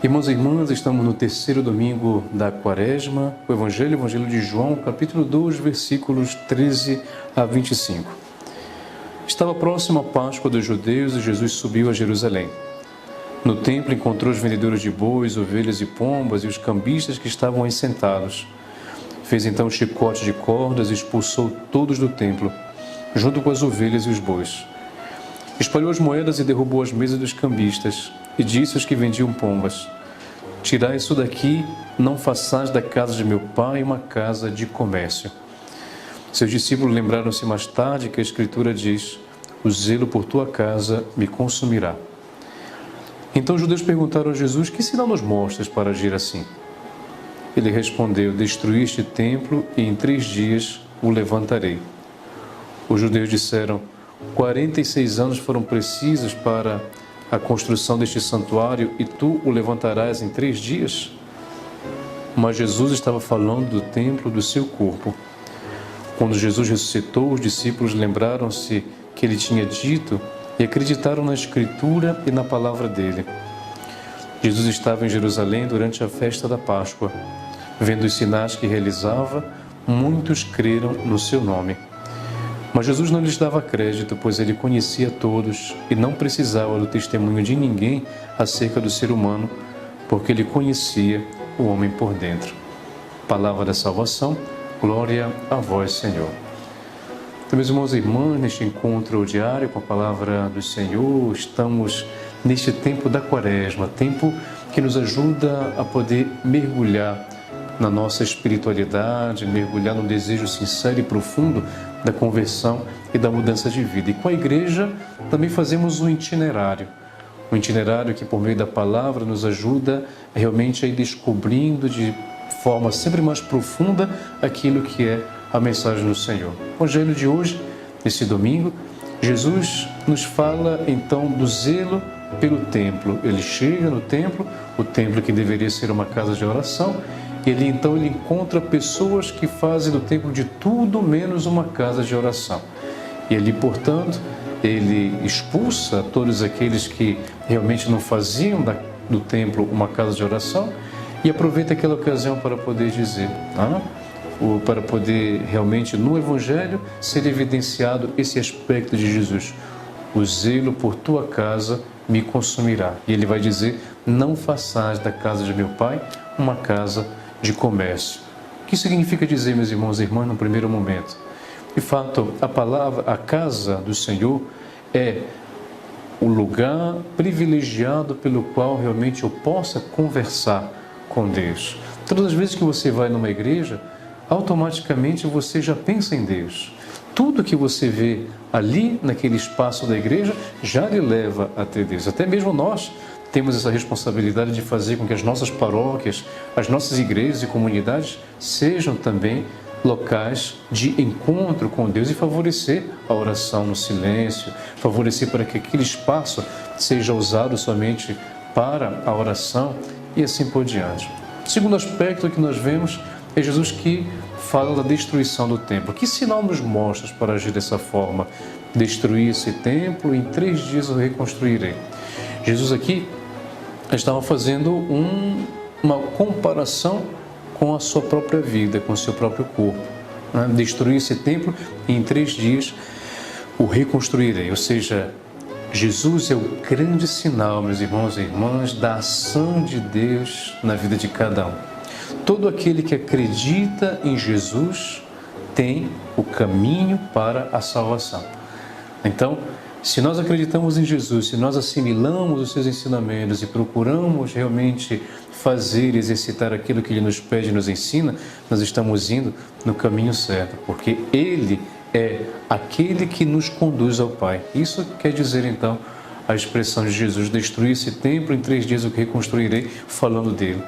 Irmãos e irmãs, estamos no terceiro domingo da Quaresma, o Evangelho de João, capítulo 2, versículos 13 a 25. Estava próximo a Páscoa dos judeus e Jesus subiu a Jerusalém. No templo encontrou os vendedores de bois, ovelhas e pombas e os cambistas que estavam aí sentados. Fez então chicote de cordas e expulsou todos do templo, junto com as ovelhas e os bois. Espalhou as moedas e derrubou as mesas dos cambistas, e disse aos que vendiam pombas: tirai isso daqui, não façais da casa de meu pai uma casa de comércio. Seus discípulos lembraram-se mais tarde que a Escritura diz: o zelo por tua casa me consumirá. Então os judeus perguntaram a Jesus: que sinal nos mostras para agir assim? Ele respondeu: destruí este templo e em 3 dias o levantarei. Os judeus disseram: 46 anos foram precisos para a construção deste santuário e tu o levantarás em 3 dias? Mas Jesus estava falando do templo do seu corpo. Quando Jesus ressuscitou, os discípulos lembraram-se que ele tinha dito e acreditaram na Escritura e na palavra dele. Jesus estava em Jerusalém durante a festa da Páscoa. Vendo os sinais que realizava, muitos creram no seu nome. Mas Jesus não lhes dava crédito, pois ele conhecia todos e não precisava do testemunho de ninguém acerca do ser humano, porque ele conhecia o homem por dentro. Palavra da salvação, glória a vós, Senhor. Então, meus irmãos e irmãs, neste encontro diário com a palavra do Senhor, estamos neste tempo da Quaresma, tempo que nos ajuda a poder mergulhar na nossa espiritualidade, mergulhar no desejo sincero e profundo da conversão e da mudança de vida. E com a igreja também fazemos um itinerário que por meio da palavra nos ajuda realmente a ir descobrindo de forma sempre mais profunda aquilo que é a mensagem do Senhor. O Evangelho de hoje, nesse domingo, Jesus nos fala então do zelo pelo templo. Ele chega no templo, o templo que deveria ser uma casa de oração, e ele encontra pessoas que fazem do templo de tudo menos uma casa de oração. E ali, portanto, ele expulsa todos aqueles que realmente não faziam do templo uma casa de oração e aproveita aquela ocasião para poder dizer, para poder realmente no Evangelho ser evidenciado esse aspecto de Jesus. O zelo por tua casa me consumirá. E ele vai dizer: não façais da casa de meu pai uma casa de comércio. O que significa dizer, meus irmãos e irmãs, no primeiro momento? De fato, a palavra, a casa do Senhor é o lugar privilegiado pelo qual realmente eu possa conversar com Deus. Todas as vezes que você vai numa igreja, automaticamente você já pensa em Deus. Tudo que você vê ali, naquele espaço da igreja, já lhe leva a ter Deus. Até mesmo nós temos essa responsabilidade de fazer com que as nossas paróquias, as nossas igrejas e comunidades sejam também locais de encontro com Deus e favorecer a oração no silêncio, favorecer para que aquele espaço seja usado somente para a oração e assim por diante. O segundo aspecto que nós vemos é Jesus que fala da destruição do templo. Que sinal nos mostras para agir dessa forma? Destruir esse templo, em 3 dias eu reconstruirei. Jesus aqui estava fazendo uma comparação com a sua própria vida, com o seu próprio corpo. Destruir esse templo e em 3 dias o reconstruirei. Ou seja, Jesus é o grande sinal, meus irmãos e irmãs, da ação de Deus na vida de cada um. Todo aquele que acredita em Jesus tem o caminho para a salvação. Então, se nós acreditamos em Jesus, se nós assimilamos os seus ensinamentos e procuramos realmente fazer, exercitar aquilo que Ele nos pede e nos ensina, nós estamos indo no caminho certo, porque Ele é aquele que nos conduz ao Pai. Isso quer dizer, então, a expressão de Jesus: destruir esse templo, em 3 dias eu reconstruirei, falando dele.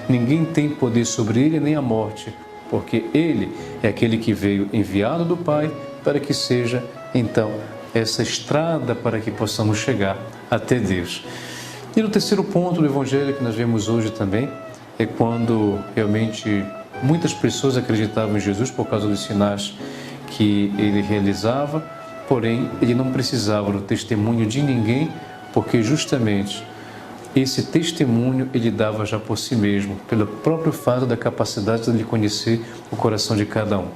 Ninguém tem poder sobre ele, nem a morte, porque Ele é aquele que veio enviado do Pai para que seja, então, essa estrada para que possamos chegar até Deus. E no terceiro ponto do Evangelho que nós vemos hoje também, é quando realmente muitas pessoas acreditavam em Jesus por causa dos sinais que ele realizava, porém ele não precisava do testemunho de ninguém, porque justamente esse testemunho ele dava já por si mesmo, pelo próprio fato da capacidade de conhecer o coração de cada um.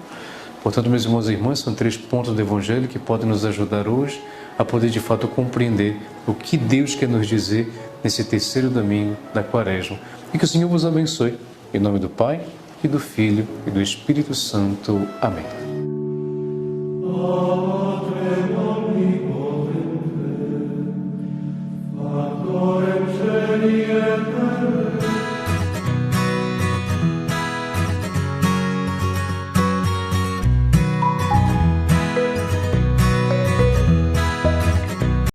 Portanto, meus irmãos e irmãs, são 3 pontos do Evangelho que podem nos ajudar hoje a poder de fato compreender o que Deus quer nos dizer nesse terceiro domingo da Quaresma. E que o Senhor vos abençoe. Em nome do Pai, e do Filho, e do Espírito Santo. Amém.